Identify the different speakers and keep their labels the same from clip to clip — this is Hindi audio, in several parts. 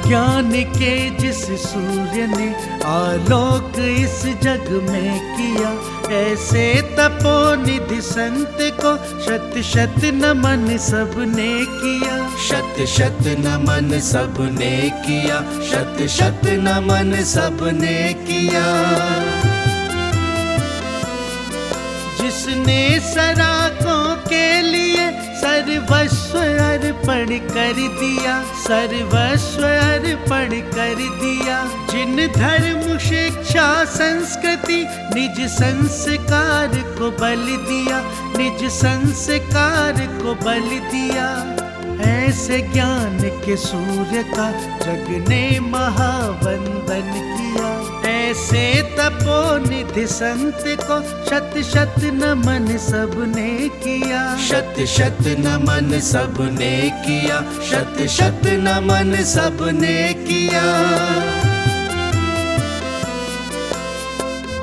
Speaker 1: ज्ञान के जिस सूर्य ने आलोक इस जग में किया, ऐसे तपोनिधि संत को शत शत नमन सबने किया।
Speaker 2: शत शत नमन सबने किया, शत शत नमन सबने किया।
Speaker 1: जिसने सराकों के लिए सर्वस्व अर्पण कर दिया, सर्वस्व अर्पण कर दिया। जिन धर्म शिक्षा संस्कृति निज संस्कार को बल दिया, निज संस्कार को बल दिया। ऐसे ज्ञान के सूर्य का जग ने महावंदन किया। ऐसे तपोनिधि संत को शत शत नमन सबने किया।
Speaker 2: शत शत नमन सबने किया, शत शत नमन सबने किया।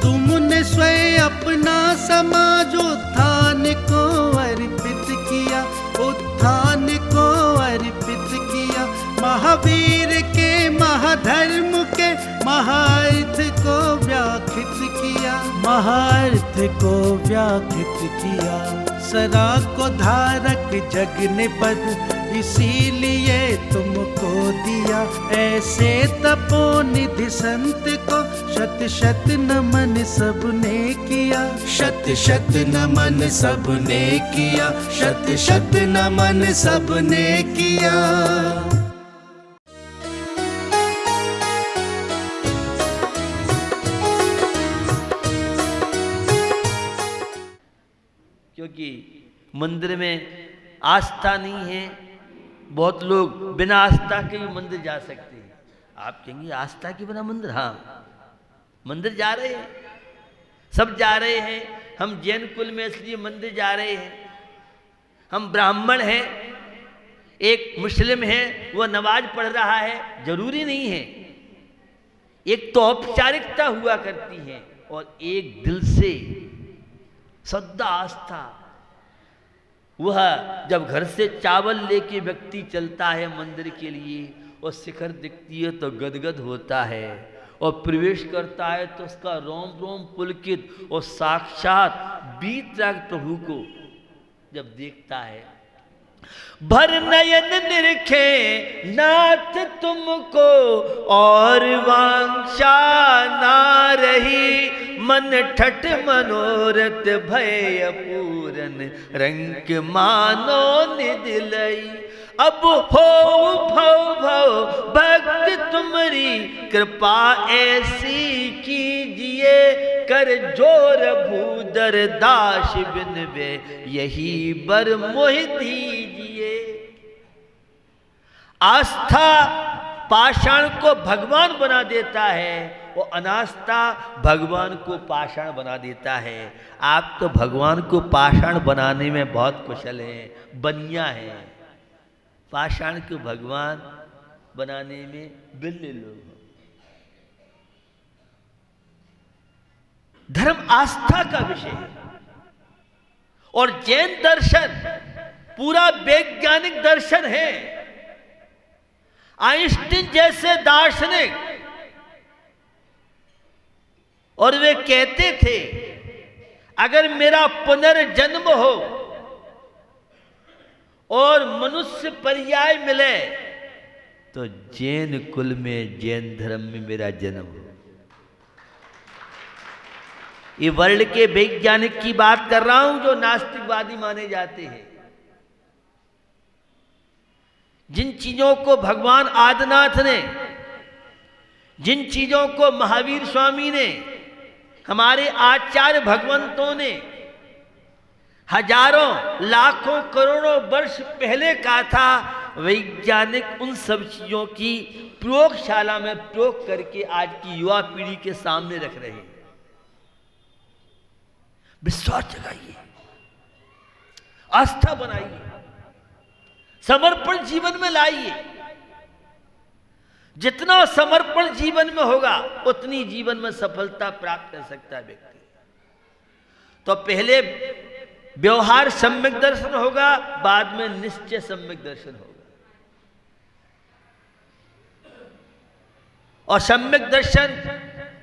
Speaker 1: तुमने स्वयं अपना समाजोत्थान को अर्पित किया, उत्थान को अर्पित किया। महावीर के महाधर्म के महार्थ को व्याख्यात किया, महार्थ को व्याख्यात किया। सरा को धारक जग ने पद इसीलिए तुमको दिया। ऐसे तपोनिधि संत को शत शत नमन सबने किया।
Speaker 2: शत शत नमन सबने किया, शत शत नमन सबने किया।
Speaker 3: क्योंकि मंदिर में आस्था नहीं है, बहुत लोग बिना आस्था के भी मंदिर जा सकते हैं। आप कहेंगे आस्था के बिना मंदिर? हाँ, मंदिर जा रहे हैं, सब जा रहे हैं। हम जैन कुल में इसलिए मंदिर जा रहे हैं। हम ब्राह्मण हैं, एक मुस्लिम है वो नमाज पढ़ रहा है, जरूरी नहीं है। एक तो औपचारिकता हुआ करती है और एक दिल से श्रद्धा आस्था। वह जब घर से चावल लेके व्यक्ति चलता है मंदिर के लिए और शिखर दिखती है तो गदगद होता है, और प्रवेश करता है तो उसका रोम रोम पुलकित, और साक्षात बीतराग प्रभु को जब देखता है। भर नयन निरखे नाथ तुमको और वांछा ना रही, मन ठठ मनोरथ भय पूरन रंग मानो निदिलई। अब हो भव भव भक्त तुमरी कृपा ऐसी कीजिए, कर जोर भूदर दास बिन वे यही बर मोह दीजिए। आस्था पाषाण को भगवान बना देता है, वो अनास्था भगवान को पाषाण बना देता है। आप तो भगवान को पाषाण बनाने में बहुत कुशल हैं, बनिया हैं। पाषाण को भगवान बनाने में बिल्ले लोग हैं। धर्म आस्था का विषय है, और जैन दर्शन पूरा वैज्ञानिक दर्शन है। आइंस्टीन जैसे दार्शनिक, और वे कहते थे अगर मेरा पुनर्जन्म हो और मनुष्य पर्याय मिले तो जैन कुल में, जैन धर्म में मेरा जन्म हो। ये वर्ल्ड के वैज्ञानिक की बात कर रहा हूं जो नास्तिकवादी माने जाते हैं। जिन चीजों को भगवान आदिनाथ ने, जिन चीजों को महावीर स्वामी ने, हमारे आचार्य भगवंतों ने हजारों लाखों करोड़ों वर्ष पहले कहा था, वैज्ञानिक उन सब चीजों की प्रयोगशाला में प्रयोग करके आज की युवा पीढ़ी के सामने रख रहे हैं। विश्वास जगाइए, आस्था बनाइए, समर्पण जीवन में लाइए। जितना समर्पण जीवन में होगा उतनी जीवन में सफलता प्राप्त कर सकता है व्यक्ति। तो पहले व्यवहार सम्यक दर्शन होगा, बाद में निश्चय सम्यक दर्शन होगा। और सम्यक दर्शन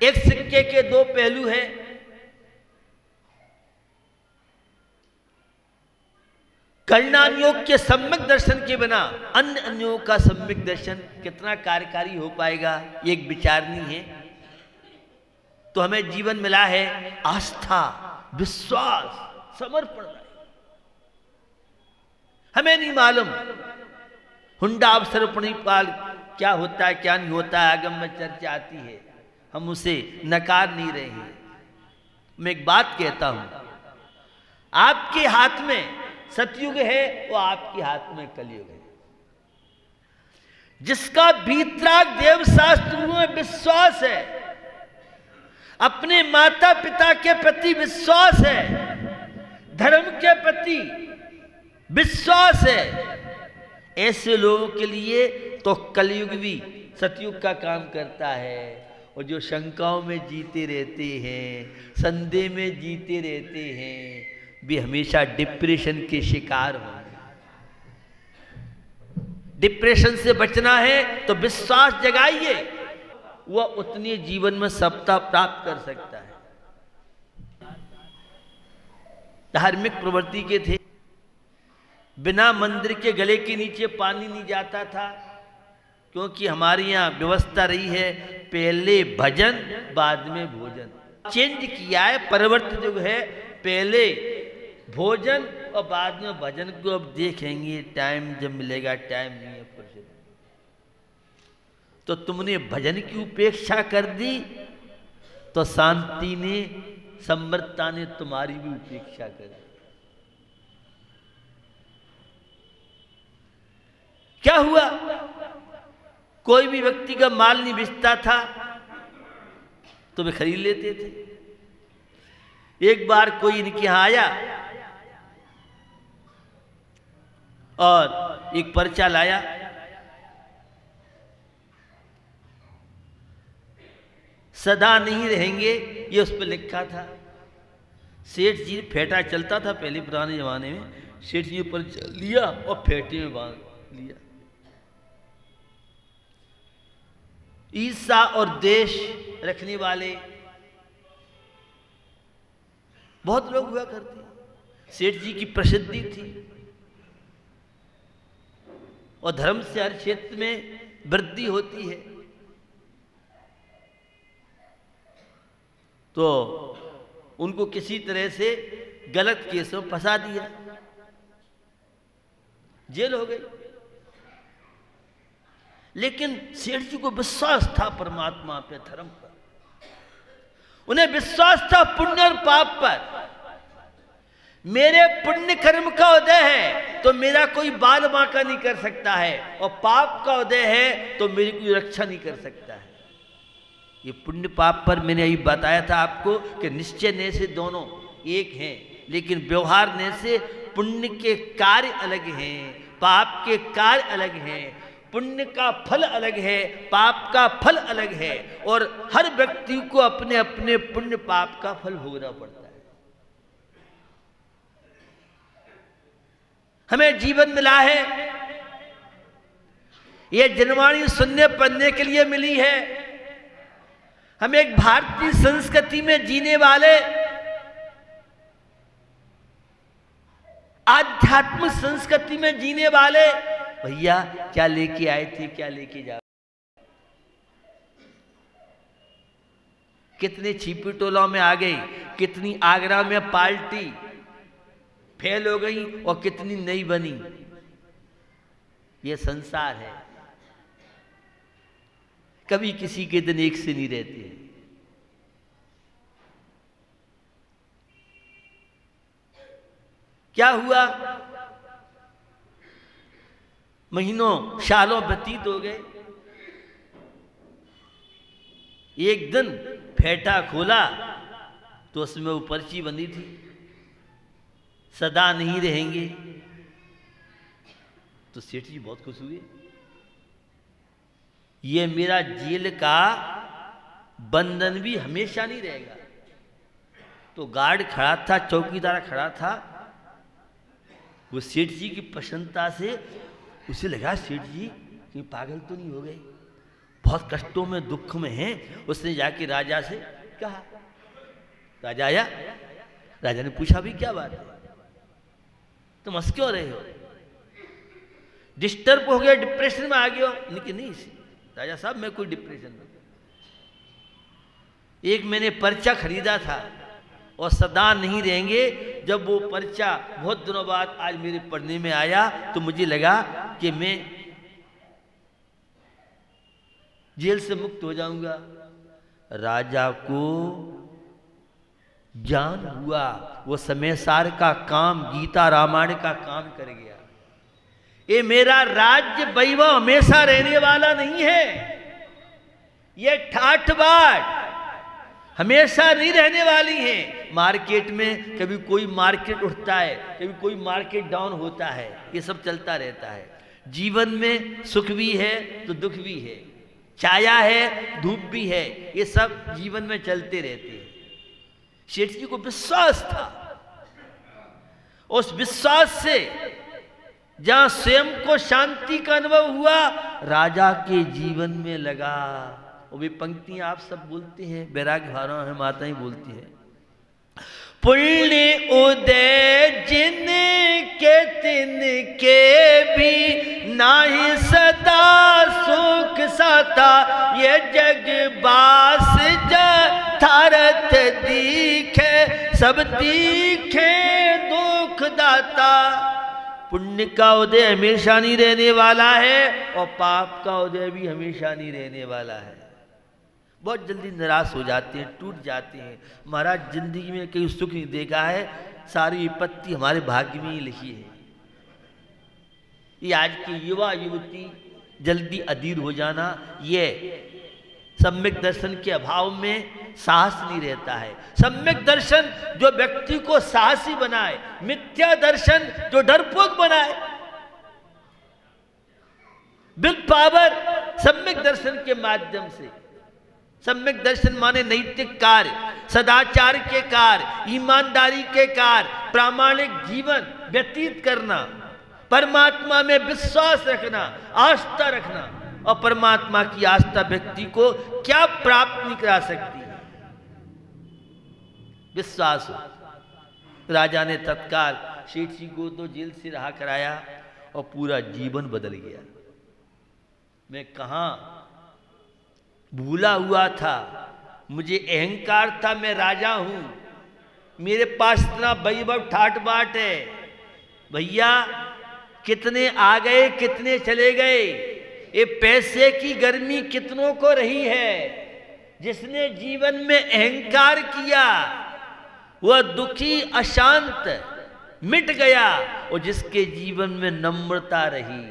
Speaker 3: एक सिक्के के दो पहलू हैं। कल्याण के सम्यक दर्शन के बिना अन्य अन्यों का सम्यक दर्शन कितना कार्यकारी हो पाएगा, ये एक विचारणीय है। तो हमें जीवन मिला है आस्था, विश्वास, समर्पण। हमें नहीं मालूम हुंडा अवसर प्रणिपाल क्या होता है, क्या नहीं होता है, आगम में चर्चा आती है, हम उसे नकार नहीं रहे हैं। मैं एक बात कहता हूं, आपके हाथ में सतयुग है, वो आपके हाथ में कलयुग है। जिसका वीतराग देव शास्त्रों में विश्वास है, अपने माता पिता के प्रति विश्वास है, धर्म के प्रति विश्वास है, ऐसे लोगों के लिए तो कलयुग भी सतयुग का काम करता है। और जो शंकाओं में जीते रहते हैं, संदेह में जीते रहते हैं, वे हमेशा डिप्रेशन के शिकार होंगे। डिप्रेशन से बचना है तो विश्वास जगाइए, वह उतने जीवन में सफलता प्राप्त कर सकता है। धार्मिक प्रवृत्ति के थे, बिना मंदिर के गले के नीचे पानी नहीं जाता था, क्योंकि हमारे यहाँ व्यवस्था रही है पहले भजन बाद में भोजन। चेंज किया है, परिवर्तित युग है, पहले भोजन और बाद में भजन को अब देखेंगे, टाइम जब मिलेगा, टाइम नहीं है फुर्सत। तो तुमने भजन की उपेक्षा कर दी तो शांति ने, समृद्धता ने तुम्हारी भी उपेक्षा कर दी। क्या हुआ? कोई भी व्यक्ति का माल नहीं बेचता था तो वे खरीद लेते थे। एक बार कोई इनके यहां आया और एक पर्चा लाया, सदा नहीं रहेंगे, ये उस पर लिखा था। सेठ जी फेटा चलता था पहले पुराने जमाने में, सेठ जी पर लिया और फेटे में बांध लिया। ईर्ष्या और देश रखने वाले बहुत लोग हुआ करते। सेठ जी की प्रसिद्धि थी और धर्म से हर क्षेत्र में वृद्धि होती है, तो उनको किसी तरह से गलत केस में फंसा दिया, जेल हो गई। लेकिन सेठ जी को विश्वास था परमात्मा पे, धर्म पर, उन्हें विश्वास था पुण्य और पाप पर। मेरे पुण्य कर्म का उदय है तो मेरा कोई बाल बांका नहीं कर सकता है, और पाप का उदय है तो मेरी कोई रक्षा नहीं कर सकता है। ये पुण्य पाप पर मैंने यही बताया था आपको कि निश्चय ने से दोनों एक हैं, लेकिन व्यवहार ने से पुण्य के कार्य अलग हैं, पाप के कार्य अलग हैं। पुण्य का फल अलग है, पाप का फल अलग है, और हर व्यक्ति को अपने अपने पुण्य पाप का फल भोगना पड़ता है। हमें जीवन मिला है, यह जनवाणी सुनने पढ़ने के लिए मिली है। हम एक भारतीय संस्कृति में जीने वाले, आध्यात्मिक संस्कृति में जीने वाले भैया, क्या लेके आए थे, क्या लेके जा, कितने छिपी टोलों में आ गई, कितनी आगरा में पार्टी फेल हो गई और कितनी नई बनी। ये संसार है, कभी किसी के दिन एक से नहीं रहते। क्या हुआ? महीनों सालों व्यतीत हो गए। एक दिन फेटा खोला तो उसमें वो पर्ची बंधी थी, सदा नहीं रहेंगे। तो सेठ जी बहुत खुश हुए, ये मेरा जेल का बंधन भी हमेशा नहीं रहेगा। तो गार्ड खड़ा था, चौकीदार खड़ा था, वो सेठ जी की प्रसन्नता से उसे लगा सेठ जी कहीं पागल तो नहीं हो गए, बहुत कष्टों में, दुख में हैं। उसने जाके राजा से कहा, राजा आया, राजा ने पूछा भी क्या बात है, तुम हंस क्यों रहे हो, डिस्टर्ब हो गया, डिप्रेशन में आ गए हो? नहीं राजा साहब, मैं कोई डिप्रेशन में, एक मैंने पर्चा खरीदा था और सदा नहीं रहेंगे। जब वो पर्चा बहुत दिनों बाद आज मेरे पढ़ने में आया तो मुझे लगा कि मैं जेल से मुक्त हो जाऊंगा। राजा को ज्ञान हुआ, वो समय सार का काम, गीता रामायण का काम कर गया। ये मेरा राज्य वैभव हमेशा रहने वाला नहीं है, ये ठाठ बाट हमेशा नहीं रहने वाली है। मार्केट में कभी कोई मार्केट उठता है, कभी कोई मार्केट डाउन होता है, ये सब चलता रहता है। जीवन में सुख भी है तो दुख भी है, छाया है धूप भी है, ये सब जीवन में चलते रहते हैं। सेठ जी को विश्वास था, उस विश्वास से जहां स्वयं को शांति का अनुभव हुआ, राजा के जीवन में लगा। वो भी पंक्तियां आप सब बोलते हैं, बैराग्य भावना है, माता ही बोलती है। पुण्य उदय जिन के तिन के भी नाही सदा सुख साता, ये जग बास जथारथ दीखे सब दीखे दुख दाता। पुण्य का उदय हमेशा नहीं रहने वाला है और पाप का उदय भी हमेशा नहीं रहने वाला है। बहुत जल्दी निराश हो जाते हैं, टूट जाते हैं। महाराज जिंदगी में कहीं सुख नहीं देखा है, सारी विपत्ति हमारे भाग्य में ही लिखी है। ये आज की युवा युवती जल्दी अधीर हो जाना, ये सम्यक दर्शन के अभाव में साहस नहीं रहता है। सम्यक दर्शन जो व्यक्ति को साहसी बनाए, मिथ्या दर्शन जो डरपोक बनाए। विल पावर सम्यक दर्शन के माध्यम से। सम्यक दर्शन माने नैतिक कार्य, सदाचार के कार्य, ईमानदारी के कार्य, प्रामाणिक जीवन व्यतीत करना, परमात्मा में विश्वास रखना, आस्था रखना। और परमात्मा की आस्था व्यक्ति को क्या प्राप्त नहीं करा सकती? विश्वास हो। राजा ने तत्काल सेठ जी को तो जेल से रहा कराया और पूरा जीवन बदल गया। मैं कहां भूला हुआ था, मुझे अहंकार था, मैं राजा हूं, मेरे पास इतना वैभव ठाट बाट है। भैया कितने आ गए, कितने चले गए, ये पैसे की गर्मी कितनों को रही है। जिसने जीवन में अहंकार किया वह दुखी अशांत मिट गया, और जिसके जीवन में नम्रता रही,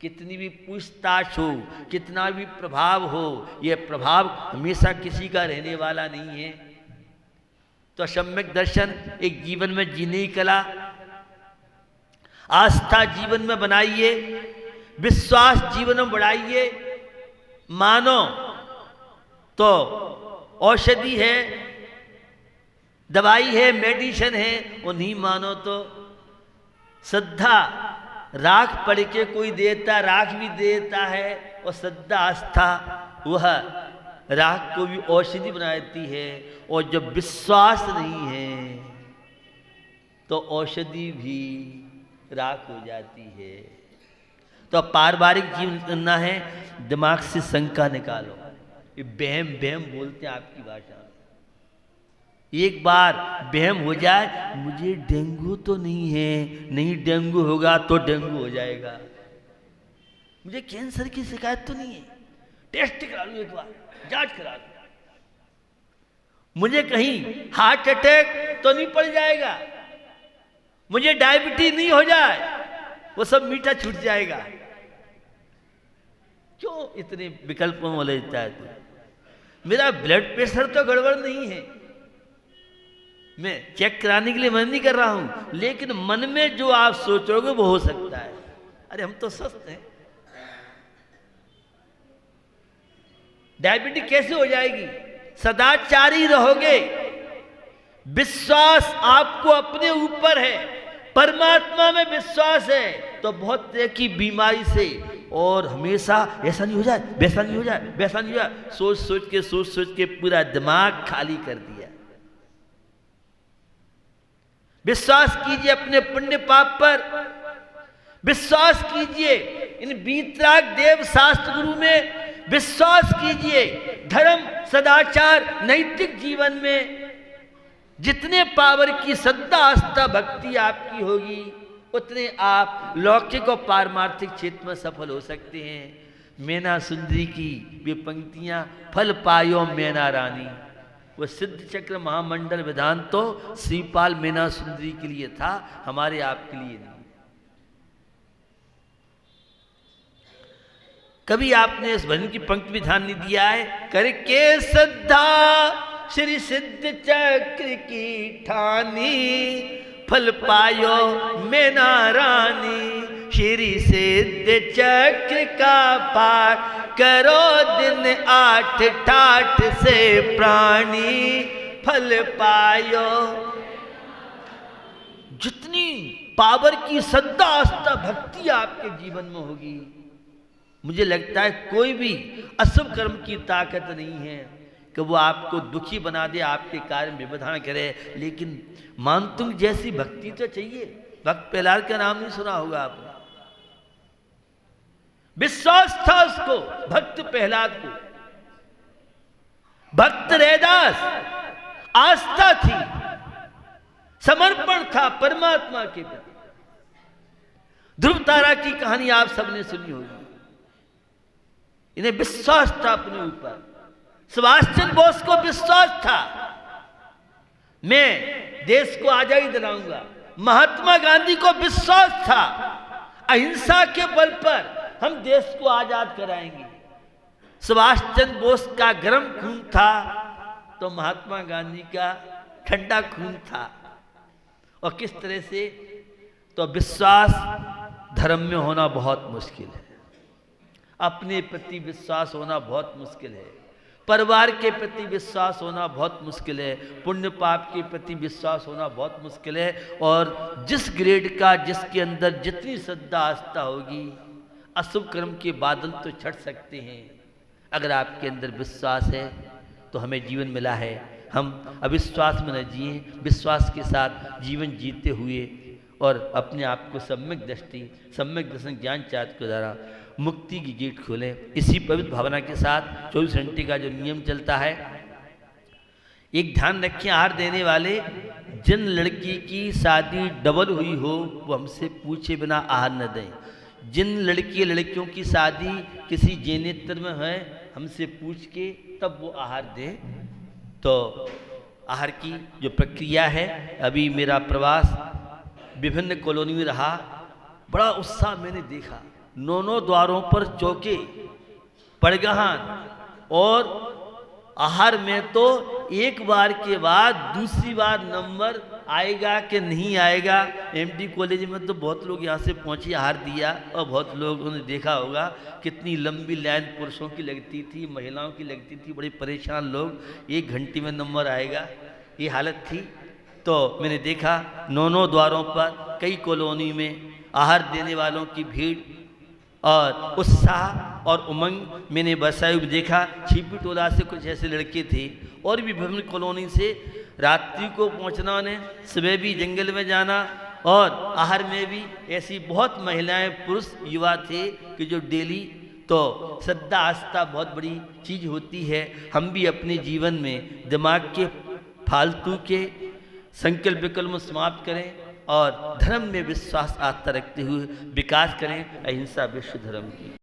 Speaker 3: कितनी भी पूछताछ हो, कितना भी प्रभाव हो, यह प्रभाव हमेशा किसी का रहने वाला नहीं है। तो सम्यक दर्शन एक जीवन में जीने की कला, आस्था जीवन में बनाइए, विश्वास जीवन में बढ़ाइए। मानो तो औषधि है, दवाई है, मेडिसिन है, और नहीं मानो तो श्रद्धा राख पढ़ के कोई देता, राख भी देता है, और श्रद्धा आस्था वह राख को भी औषधि बनाती है। और जब विश्वास नहीं है तो औषधि भी राख हो जाती है। तो पारिवारिक जीवन करना है, दिमाग से शंका निकालो। ये बहम बहम बोलते हैं आपकी भाषा। एक बार बहम हो जाए, मुझे डेंगू तो नहीं है, नहीं डेंगू होगा तो डेंगू हो जाएगा, मुझे कैंसर की शिकायत तो नहीं है, टेस्ट करा लूं एक बार, जांच करा लूं, मुझे कहीं हार्ट अटैक तो नहीं पड़ जाएगा, मुझे डायबिटीज नहीं हो जाए, वो सब मीठा छूट जाएगा। क्यों इतने विकल्पों में लेता है तू? मेरा ब्लड प्रेशर तो गड़बड़ नहीं है, मैं चेक कराने के लिए मन नहीं कर रहा हूं, लेकिन मन में जो आप सोचोगे वो हो सकता है। अरे हम तो स्वस्थ हैं, डायबिटीज कैसे हो जाएगी? सदाचारी रहोगे, विश्वास आपको अपने ऊपर है, परमात्मा में विश्वास है, तो बहुत तरह की बीमारी से, और हमेशा ऐसा नहीं हो जाए, वैसा नहीं हो जाए, वैसा नहीं हो जाए, सोच सोच के पूरा दिमाग खाली कर दिया। विश्वास कीजिए अपने पुण्य पाप पर, विश्वास कीजिए इन वीतराग देव शास्त्र गुरु में, विश्वास कीजिए धर्म सदाचार नैतिक जीवन में। जितने पावर की श्रद्धा आस्था भक्ति आपकी होगी, उतने आप लौकिक और पारमार्थिक क्षेत्र में सफल हो सकते हैं। मैना सुंदरी की वे पंक्तियां, फल पायो मैना रानी, वो सिद्ध चक्र महामंडल विधान तो श्रीपाल मैना सुंदरी के लिए था, हमारे आपके लिए नहीं। कभी आपने इस भजन की पंक्ति भी ध्यान नहीं दिया है, करके श्रद्धा श्री सिद्ध चक्र की ठानी, फल पायो मैना रानी, श्री सिद्ध चक्र का पाठ करो दिन 8 ठाठ से प्राणी, फल पायो। जितनी पावर की श्रद्धा आस्था भक्ति आपके जीवन में होगी, मुझे लगता है कोई भी अशुभ कर्म की ताकत नहीं है कि वो आपको दुखी बना दे, आपके कार्य में व्यवधान करे। लेकिन मानतुंग जैसी भक्ति तो चाहिए। भक्त प्रहलाद का नाम नहीं सुना होगा आपने, विश्वास था उसको, भक्त प्रहलाद को, भक्त रैदास, आस्था थी, समर्पण था परमात्मा के प्रति। ध्रुव तारा की कहानी आप सबने सुनी होगी, इन्हें विश्वास था अपने ऊपर। सुभाष चंद्र बोस को विश्वास था, मैं देश को आजादी दिलाऊंगा। महात्मा गांधी को विश्वास था, अहिंसा के बल पर हम देश को आजाद कराएंगे। सुभाष चंद्र बोस का गर्म खून था तो महात्मा गांधी का ठंडा खून था। और किस तरह से, तो विश्वास धर्म में होना बहुत मुश्किल है, अपने प्रति विश्वास होना बहुत मुश्किल है, परिवार के प्रति विश्वास होना बहुत मुश्किल है, पुण्य पाप के प्रति विश्वास होना बहुत मुश्किल है। और जिस ग्रेड का, जिसके अंदर जितनी श्रद्धा आस्था होगी, अशुभ कर्म के बादल तो छट सकते हैं। अगर आपके अंदर विश्वास है तो हमें जीवन मिला है। हम अविश्वास में न जिए, विश्वास के साथ जीवन जीते हुए और अपने आप को सम्यक दृष्टि, सम्यक दर्शन ज्ञान चार्ज के द्वारा मुक्ति की गेट खोलें। इसी पवित्र भावना के साथ 24 घंटे का जो नियम चलता है, एक ध्यान रखें, आहार देने वाले, जिन लड़की की शादी डबल हुई हो वो हमसे पूछे बिना आहार न दें। जिन लड़कियों की शादी किसी जेनेत्र में है, हमसे पूछ के तब वो आहार दें। तो आहार की जो प्रक्रिया है, अभी मेरा प्रवास विभिन्न कॉलोनी में रहा, बड़ा उत्साह मैंने देखा। 9 द्वारों पर चौके, पड़गहान, और आहार में तो एक बार के बाद दूसरी बार नंबर आएगा कि नहीं आएगा। एमडी कॉलेज में तो बहुत लोग यहाँ से पहुँचे, आहार दिया, और बहुत लोगों ने देखा होगा कितनी लंबी लाइन पुरुषों की लगती थी, महिलाओं की लगती थी, बड़े परेशान लोग, 1 घंटे में नंबर आएगा, ये हालत थी। तो मैंने देखा 9 द्वारों पर कई कॉलोनी में आहार देने वालों की भीड़ और उत्साह और उमंग मैंने बरसाई देखा। छिपी टोला से कुछ ऐसे लड़के थे, और भी विभिन्न कॉलोनी से रात्रि को पहुंचना, उन्हें सुबह भी जंगल में जाना, और आहार में भी ऐसी बहुत महिलाएं पुरुष युवा थे कि जो डेली, तो श्रद्धा आस्था बहुत बड़ी चीज़ होती है। हम भी अपने जीवन में दिमाग के फालतू के संकल्प विकल्प समाप्त करें और धर्म में विश्वास आस्था रखते हुए विकास करें, अहिंसा विश्व धर्म की।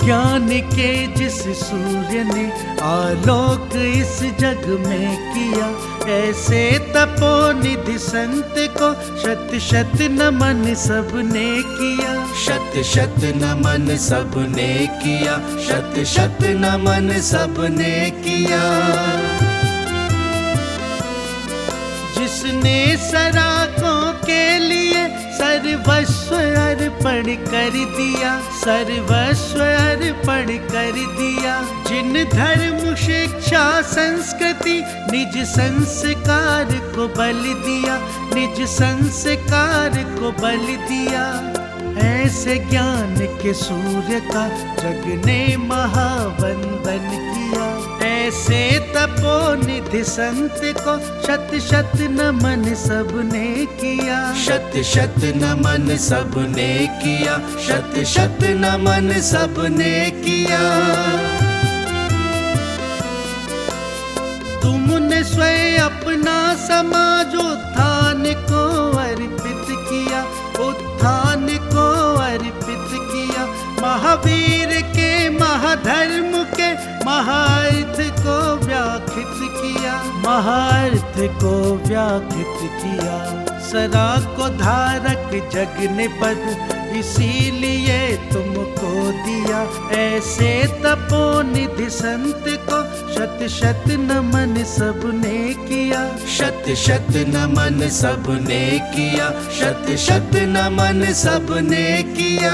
Speaker 1: ज्ञान के जिस सूर्य ने आलोक इस जग में किया, ऐसे तपोनिधि संत को शत शत नमन सबने किया।
Speaker 2: शत शत नमन सबने किया, शत शत नमन सबने किया।
Speaker 1: जिसने सराकों के लिए सर्वस्व अर्पित अर्पण कर दिया, सर्वस्व अर्पण कर दिया। जिन धर्म शिक्षा संस्कृति निज संस्कार को बल दिया, निज संस्कार को बल दिया। ऐसे ज्ञान के सूर्य का जग ने महावंदन किया, ऐसे तपोनिधि संत को शत शत नमन सबने किया,
Speaker 2: शत शत नमन सबने किया, शत शत नमन सबने किया।
Speaker 1: तुमने स्वयं अपना समाजोत्थान को अर्पित किया, उत्थान को अर्पित किया। महावीर के महाधर्म के महार्थ को व्याख्यात किया, महार्थ को व्याख्यात किया। सरा को धारक जग ने पद इसीलिए तुमको दिया, ऐसे तपोनिधि संत को शत शत नमन सबने किया,
Speaker 2: शत शत नमन सबने किया, शत शत नमन सबने किया।